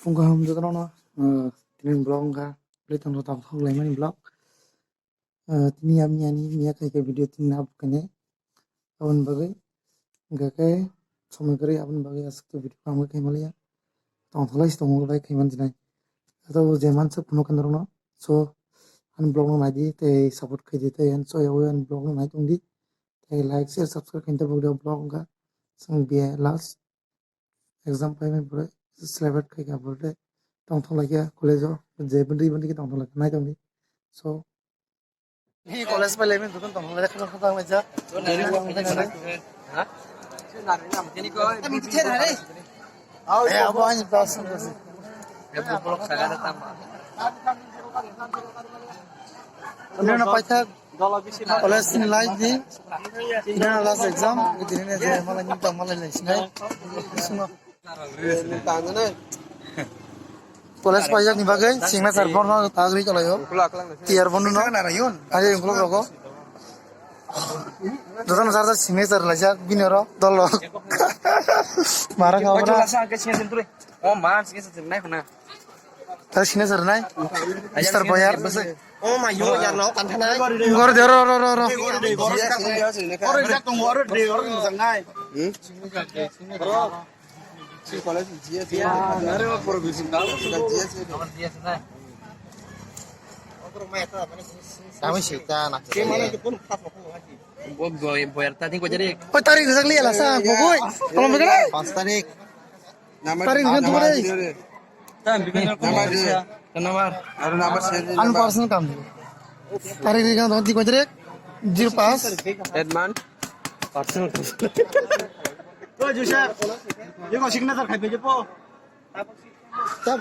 Fungka ham juga no tinin blog ka leton ro tang thong lai mani blog tini am yani mia kai kai video tin ab kane abun bagai ga kai somai kari abun bagai ask video kam kai malia tang tholai stong bai kai man jinai to jeman sa puno kan no so an blog no nai di te support kai di te an so ya an blog no nai tung di te like share subscribe kan ta blog ga sang bia last exam pai men pura celebrate kai ka pura tong thong lagi college je bendi bendi ki tong thong lagi nai tong di so ini college pai lemen tukun tong thong lagi khang khang mai ja ha ini ko kami ther hari apa ani pas ya blog sagara tama ini na paitha college in live di ini last exam ini je malah ni tong malah lai sinai suno College pajak ni bagai singna server no tagri kalau yo tiar bonu no aja yang kalau roko dosan sarda singna ser lajak binero dolo marah kau na oh man singna ser nai kena tar singna ser nai star bayar oh mayo ya no kanthana gor de ro gor jak tong gor de gor sangai si college GS ya nare por bisingal GS GS na otro meta kami sita nak ke mana itu pun pas aku haji boy tadi ko jadi oh tarik sakli ala sa boy kalau begini 5 tarik nama tarik kan tu deh tam bikin nomor ada nomor share an personal kam tarik kan tu ko jadi 0 pass adman personal Oh Joshua, ये कौन सिग्नेचर खाई भेजे पो? तब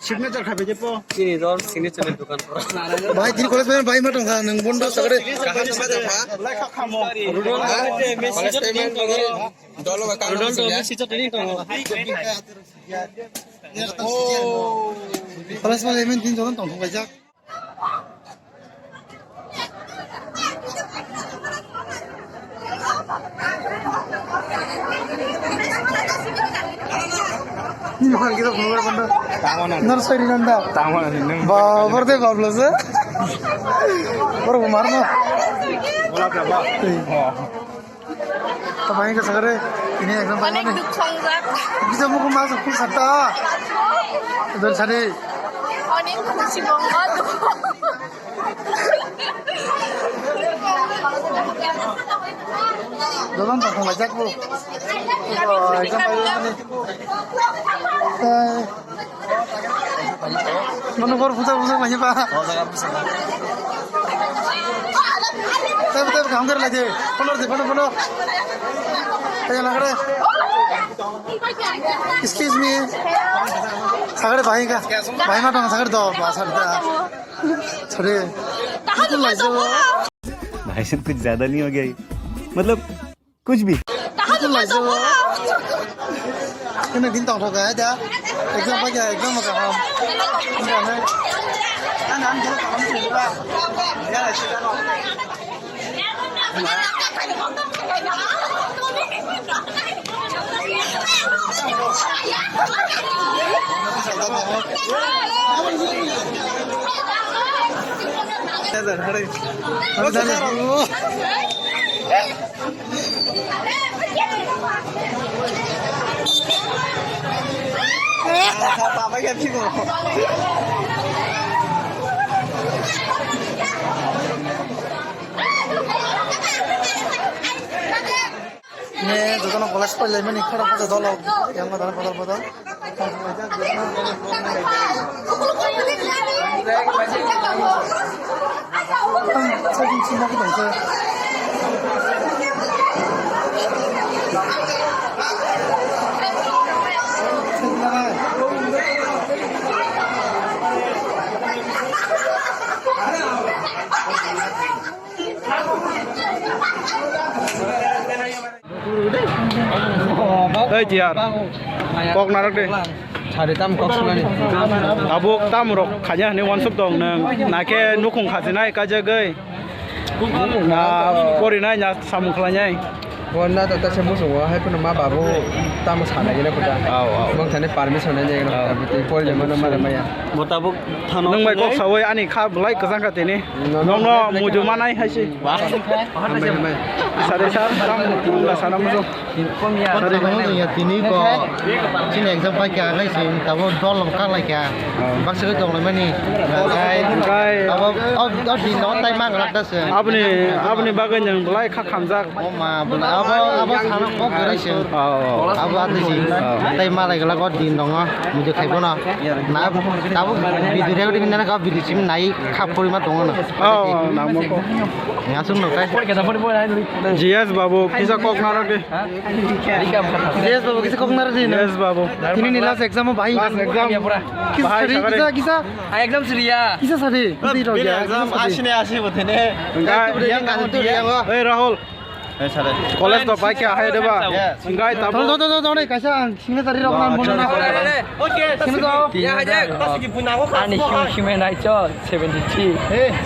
सिग्नेचर खाई भेजे पो? ini dong signature di dukaan orang. भाई दिन कॉलेज में भाई मत होगा नंग बंदो सगरे. लाइक खामो. कॉलेज पेमेंट वगैरह. डॉलर अकाउंट में सिचर ट्रेनिंग तो. Oh. कॉलेज में पेमेंट दिन जोन तों भाई जा. Ini bukan kita keluar benda. Nursery nanda. Babar deh bablas. Baru kemar no. Bola berapa? Tapi ini kesana ini exam apa nih? Kita mau masuk pun sata. Itu cari. Oh ini masih banget. Dolan tak ngajak bu. Exam apa nih? Mana baru putar banyak pak. Tapi kamu kerja lagi. Penuh. Kayak nak Excuse me. सागरे भाई का भाई माता का सागरे दो बासर दा छोरे कितने लाइज़ो भाई साहब कुछ ज़्यादा नहीं हो गया मतलब कुछ भी कितने लाइज़ो ini bintang tu kan ada exam apa exam apa kamu enggak nih anak juga kamu juga ya apa yang sih kok? Ini juga nak kelas pelajar ni kerana pada dolog yang mana pada. Saya cuma kita tu. Hey Jiar, kok narak deh. Cari tam kok sebenarnya. Tabuk tam rok kanya ni one sup dong neng. Nake nukung khasi nai kaja gay. Na pori nai nya samung kelanya. Wana tata semu semua hai pun nama babu tamu sana gini pun dah. Bang sana permission aja gini. Tapi tipu aja mana mana maya. मोताबुक थानो nang mai kok sawai ani kha blai kazang ka tini nong no muju manai haisi sare sar ram la sana mujo Tadi kamu ya tini kok sini exam pai kya kai sim tabo dol lam kang lai kya bak se dong lai mani kai अब दिन not time मांग रखता से apni bagai yang blai kha khamjak ओ मा अब खाना को करे से अब आते जी टाइम मा lai gala ko din dong मुझे खाइबो ना ना tabo video recording na ka video sim nai khap pori ma dong na namo ko ngasung no kai jias babu kisa kok narake yes babu किसे को नर दिन yes babu ini nih last exam भाई exam kisah kisah Exam Surya. kisah sari nanti roh ya exam आसिने आसि बथेने hey rahul college to pai kya hai deba singai tabo 너 कैसा सिंह तारी रोक नाम बोलना सिंह तो Ya aja. Ani human rights 73.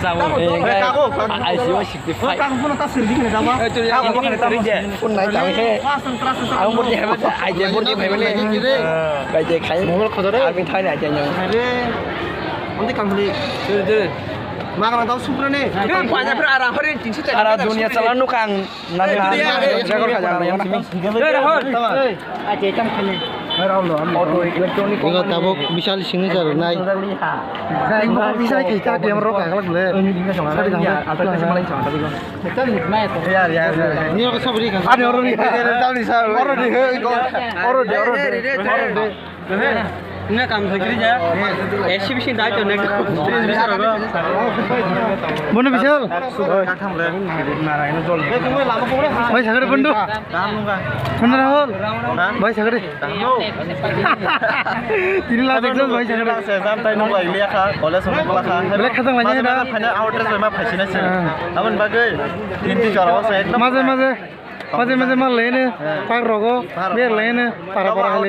Sama ICO 65. kamu pun tak sendiri nih sama Itu yang ini kerja. Pun naik tahu he. Aku pun dia macam aja pun dia macam ni. Baca kai. Mobil kau dah. Aku thai aja yang. nanti kamu beli makan tahu super nih Kan banyak berarah hari ini. Arah dunia selalu kang. Nanti jago ka jang yang simi Rahul. aja cam kene Auto elektronik. 이거 따복 미샬 싱리자로 나이 이거 미샬 kita dia merokok kalau boleh sorry kamu ini aku sabri kan ada orang ni tahu ni sah orang ni orang ni Ini kamu segera ya. Exhibition dah tu nak. Mana Vishal? Bhai sagre bundu. Mana Rahul? Bhai sagre. Tini la deklo bhai sagre. Exam time नंग लाइलिया खा कॉलेज में पला खा Belak khatang lanya dah. Final outer में मा फसिना से हमन बागै तीन तीन जराव से एकदम Maze mal lene pak rogo ber lene para kali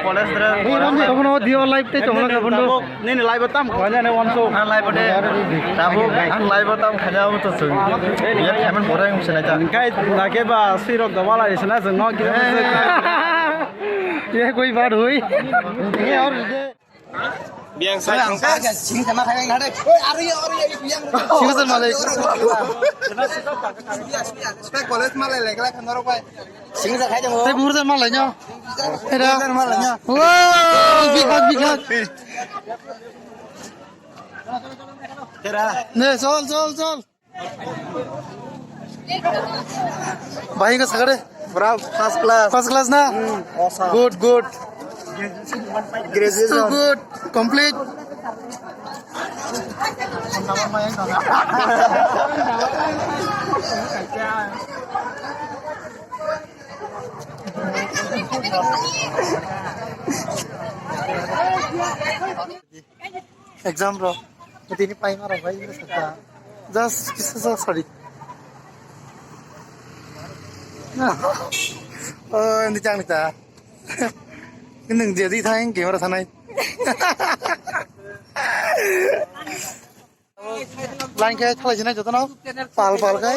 college रे kamu no dio live te chongla ka bundu ni ni lai batam khanya ne wanso an live they Tabo an live तम खाना तो जों ये खामन बराय मुसना जा kai nake ba sirok da wala isna jeng no ki ये कोई बात हुई ये और बियांग साइ सिंह सन माले Tay bur सन माले nya era wow bigat ने चल भाई का सगड़े फर्स्ट क्लास ना good so good complete exam bro ini paling marah भाई ini सकता just kisah sorry nah ini jangan kita 근데 이제 타인 게임으로 사나이 लाइन के थला जिना जतन पाल के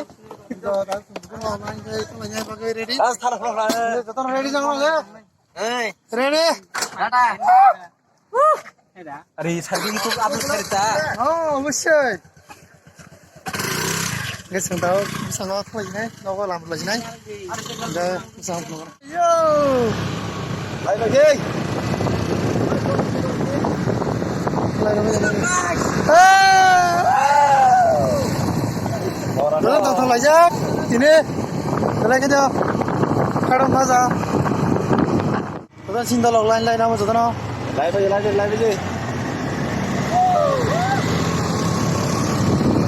तो लाइन के थला जिना बागे रेडी जतन रेडी जांग ले ready Hari sarjini tu apa cerita? Oh, अवश्य cái sừng tao sang nó thla जिना nó có làm là जिना đây sang nó yo lại là gì Đó là thằng lại chứ Chị đi Cái này cái chưa Khai đông phá ra Tớ ta xin tao lọc lại nào mà cho tao nào lại bây giờ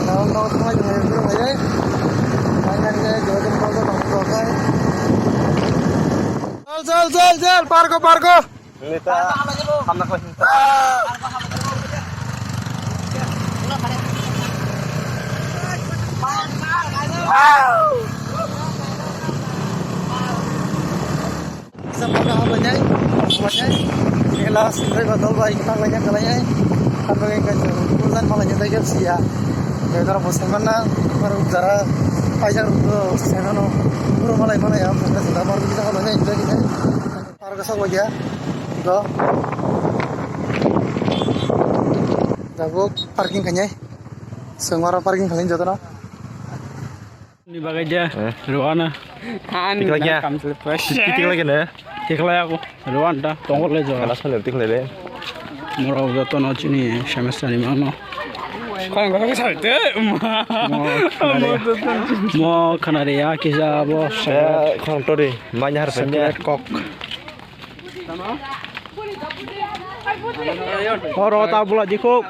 Nào nó khai cho người cái này đấy Khai nhanh cái chỗ cho nó bằng rồi cái Chal parko नेता हमना को सब अपना हम ले जाए ये लास्ट रे बदल भाई खान ले जाए खान बगे का पुरजान माला जाता है सिया ये जरा मुसलमान ना पर जरा पैसा सेनो malai mana ya? Mana sudah baru bisa kalau nih jadi nih. Parah kesal lagi ya. Go. Jago parking kayaknya. Semua parking kalian jatuh nah. Ini bagai aja. Ruana. Tik lagi ya. Tik lagi nih. Tik lagi aku. Ruan dah. Tunggu lagi. Kalau soalnya tik lagi. Murah udah tuh nol sini. Semester di mana? Kalian gak bisa itu? Mau Kanaria kisah bos. Saya kontrol deh. Banyak harusnya. Kok. Orang tahu pula jikuk.